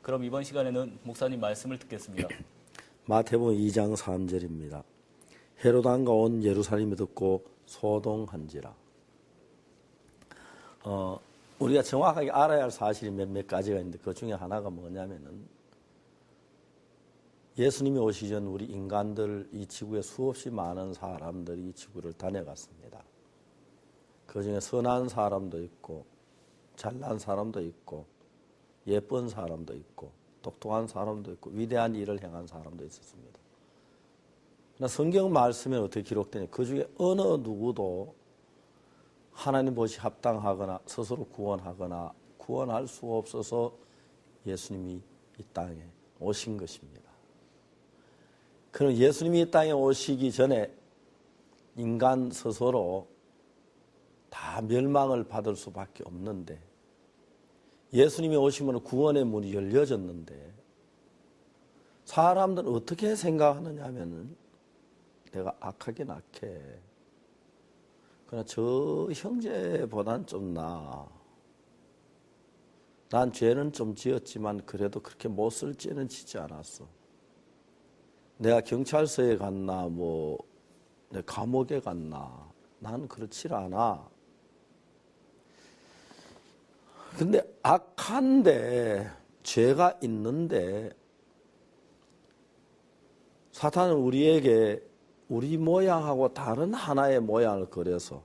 그럼 이번 시간에는 목사님 말씀을 듣겠습니다. 마태복음 2장 3절입니다. 헤롯 왕과 온 예루살렘이 듣고 소동한지라. 우리가 정확하게 알아야 할 사실이 몇몇 가지가 있는데 그 중에 하나가 뭐냐면은 예수님이 오시기 전 우리 인간들 이 지구에 수없이 많은 사람들이 이 지구를 다녀갔습니다. 그 중에 선한 사람도 있고 잘난 사람도 있고 예쁜 사람도 있고 똑똑한 사람도 있고 위대한 일을 행한 사람도 있었습니다. 그러나 성경 말씀에 어떻게 기록되냐, 그 중에 어느 누구도 하나님 보시 합당하거나 스스로 구원하거나 구원할 수 없어서 예수님이 이 땅에 오신 것입니다. 그럼 예수님이 이 땅에 오시기 전에 인간 스스로 다 멸망을 받을 수밖에 없는데 예수님이 오시면 구원의 문이 열려졌는데 사람들은 어떻게 생각하느냐 하면은 내가 악하긴 악해. 그러나 저 형제보단 좀 나아. 난 죄는 좀 지었지만 그래도 그렇게 못쓸 죄는 지지 않았어. 내가 경찰서에 갔나 내 감옥에 갔나 난 그렇지 않아. 근데 악한데 죄가 있는데 사탄은 우리에게 우리 모양하고 다른 하나의 모양을 그려서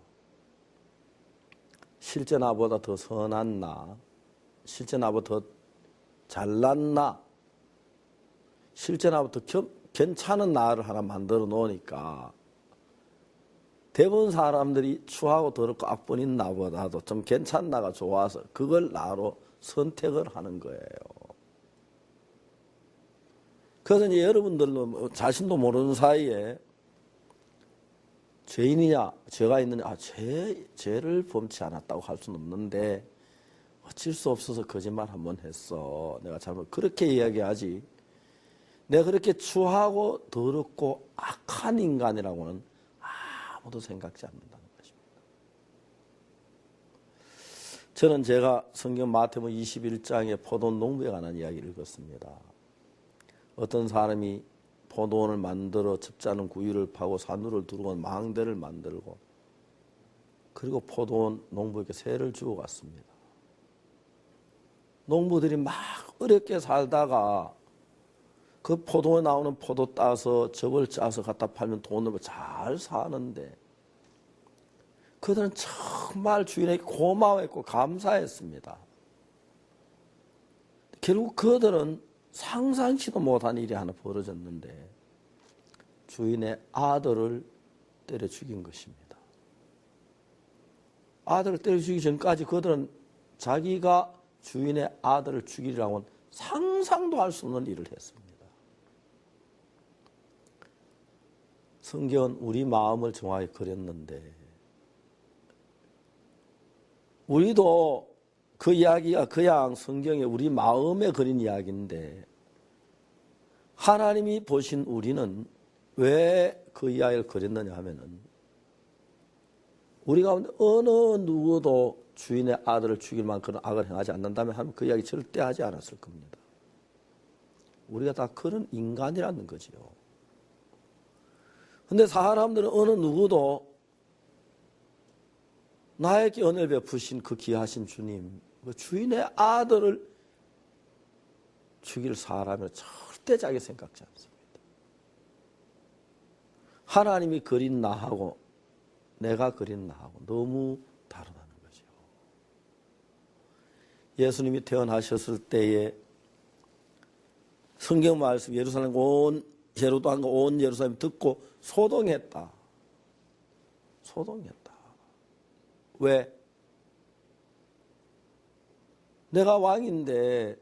실제 나보다 더 선한 나, 실제 나보다 더 잘난 나, 실제 나보다 더 괜찮은 나를 하나 만들어 놓으니까 대부분 사람들이 추하고 더럽고 악분인 나보다도 좀 괜찮은 나가 좋아서 그걸 나로 선택을 하는 거예요. 그래서 이제 여러분들도 자신도 모르는 사이에 죄인이냐, 죄가 있느냐, 죄를 범치 않았다고 할 수는 없는데 어쩔 수 없어서 거짓말 한번 했어. 내가 잘못, 그렇게 이야기하지. 내가 그렇게 추하고 더럽고 악한 인간이라고는 아무도 생각지 않는다는 것입니다. 저는 제가 성경 마태복음 21장의 포도원 농부에 관한 이야기를 읽었습니다. 어떤 사람이 포도원을 만들어 즙자는 구유를 파고 산루를 두르고 망대를 만들고 그리고 포도원 농부에게 세를 주고 갔습니다. 농부들이 막 어렵게 살다가 그 포도에 나오는 포도 따서 즙을 짜서 갖다 팔면 돈을 잘 사는데 그들은 정말 주인에게 고마워했고 감사했습니다. 결국 그들은 상상치도 못한 일이 하나 벌어졌는데 주인의 아들을 때려 죽인 것입니다. 아들을 때려 죽이기 전까지 그들은 자기가 주인의 아들을 죽이려고는 상상도 할 수 없는 일을 했습니다. 성경은 우리 마음을 정확히 그렸는데 우리도 그 이야기가 그냥 성경에 우리 마음에 그린 이야기인데 하나님이 보신 우리는 왜 그 이야기를 그렸느냐 하면은 우리 가운데 어느 누구도 주인의 아들을 죽일 만큼 악을 행하지 않는다면 하면 그 이야기 절대 하지 않았을 겁니다. 우리가 다 그런 인간이라는 거지요. 근데 사람들은 어느 누구도 나에게 은혜를 베푸신 그 귀하신 주님, 그 주인의 아들을 죽일 사람을 절대 자기 생각지 않습니다. 하나님이 그린 나하고 내가 그린 나하고 너무 다르다는 거죠. 예수님이 태어나셨을 때에 성경 말씀 예루살렘 온 헤롯 왕과 온 예루살렘 듣고 소동했다. 소동했다. 왜? 내가 왕인데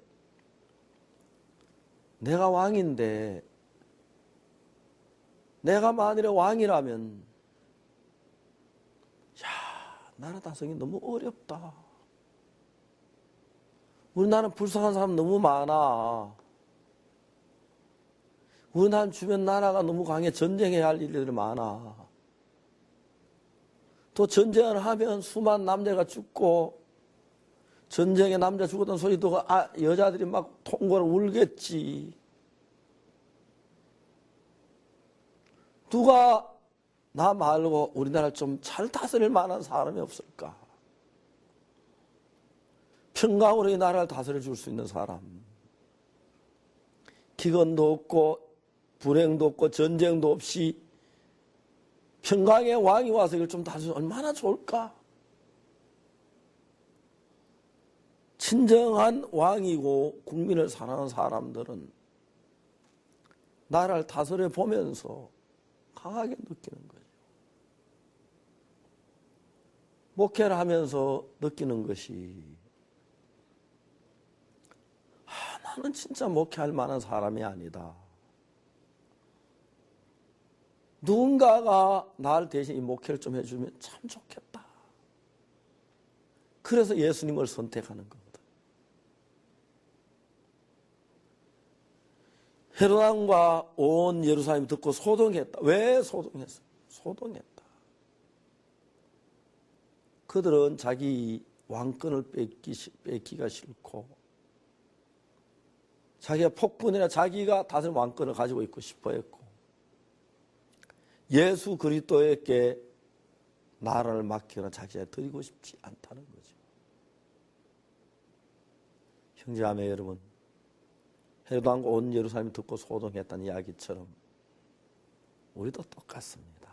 내가 만일에 왕이라면 나라 다스리기 너무 어렵다. 우리나라는 불쌍한 사람 너무 많아. 우리나라 주변 나라가 너무 강해. 전쟁해야 할 일들이 많아. 또 전쟁을 하면 수많은 남자가 죽고 전쟁에 남자 죽었던 소리 듣고 여자들이 막 통곡을 울겠지. 누가 나 말고 우리나라를 좀 잘 다스릴 만한 사람이 없을까? 평강으로 이 나라를 다스려 줄 수 있는 사람. 기근도 없고 불행도 없고 전쟁도 없이 평강의 왕이 와서 이걸 좀 다스리면 얼마나 좋을까? 진정한 왕이고 국민을 사랑하는 사람들은 나라를 다스려 보면서 강하게 느끼는 거죠. 목회를 하면서 느끼는 것이 나는 진짜 목회할 만한 사람이 아니다. 누군가가 나를 대신 이 목회를 좀 해주면 참 좋겠다. 그래서 예수님을 선택하는 거거든. 헤롯 왕과 온 예루살렘이 듣고 소동했다. 왜 소동했어? 소동했다. 그들은 자기 왕권을 뺏기가 싫고 자기가 폭군이나 자기가 다스린 왕권을 가지고 있고 싶어 했고 예수 그리스도에게 나라를 맡기거나 자기가 드리고 싶지 않다는 거죠. 형제자매 여러분, 헤롯 왕과 온 예루살렘이 듣고 소동했다는 이야기처럼 우리도 똑같습니다.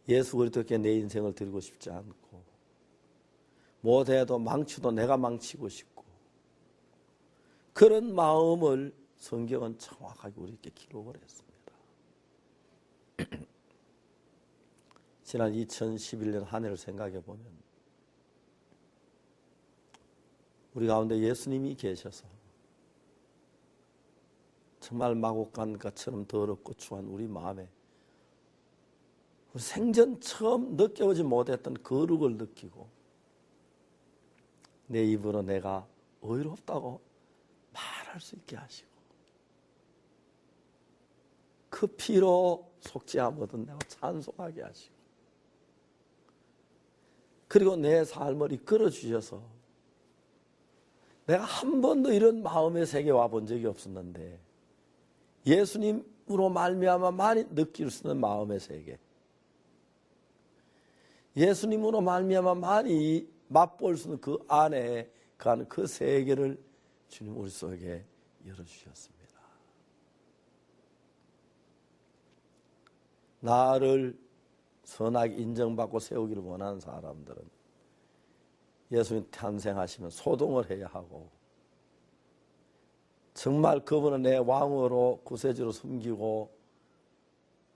예수 그리스도께 내 인생을 드리고 싶지 않고 못해도 망치도 내가 망치고 싶고 그런 마음을 성경은 정확하게 우리에게 기록을 했습니다. 지난 2011년 한 해를 생각해 보면 우리 가운데 예수님이 계셔서 정말 마곡간 것처럼 더럽고 추한 우리 마음에 생전 처음 느껴보지 못했던 거룩을 느끼고 내 입으로 내가 의롭다고 말할 수 있게 하시고 그 피로 속죄함 얻은 내가 찬송하게 하시고 그리고 내 삶을 이끌어 주셔서 내가 한 번도 이런 마음의 세계에 와본 적이 없었는데 예수님으로 말미암아 많이 느낄 수 있는 마음의 세계, 예수님으로 말미암아 많이 맛볼 수 있는 그 안에 가는 그 세계를 주님 우리 속에 열어주셨습니다. 나를 선하게 인정받고 세우기를 원하는 사람들은 예수님 탄생하시면 소동을 해야 하고 정말 그분은 내 왕으로 구세주로 섬기고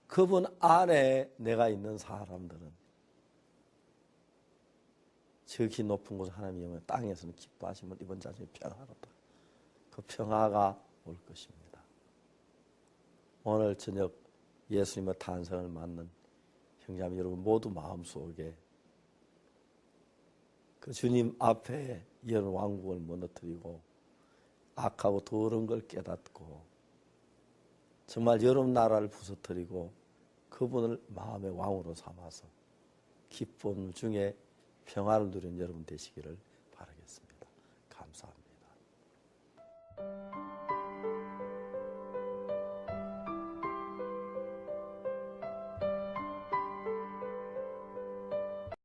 그분 안에 내가 있는 사람들은 지극히 높은 곳 하나님의 영광 땅에서는 기뻐하심을 이번 자중에 평화로다. 그 평화가 올 것입니다. 오늘 저녁 예수님의 탄생을 맞는 형제자매 여러분 모두 마음속에 그 주님 앞에 이런 왕국을 무너뜨리고 악하고 더러운 걸 깨닫고 정말 여러분 나라를 부서뜨리고 그분을 마음의 왕으로 삼아서 기쁨 중에 평화를 누리는 여러분 되시기를 바라겠습니다. 감사합니다.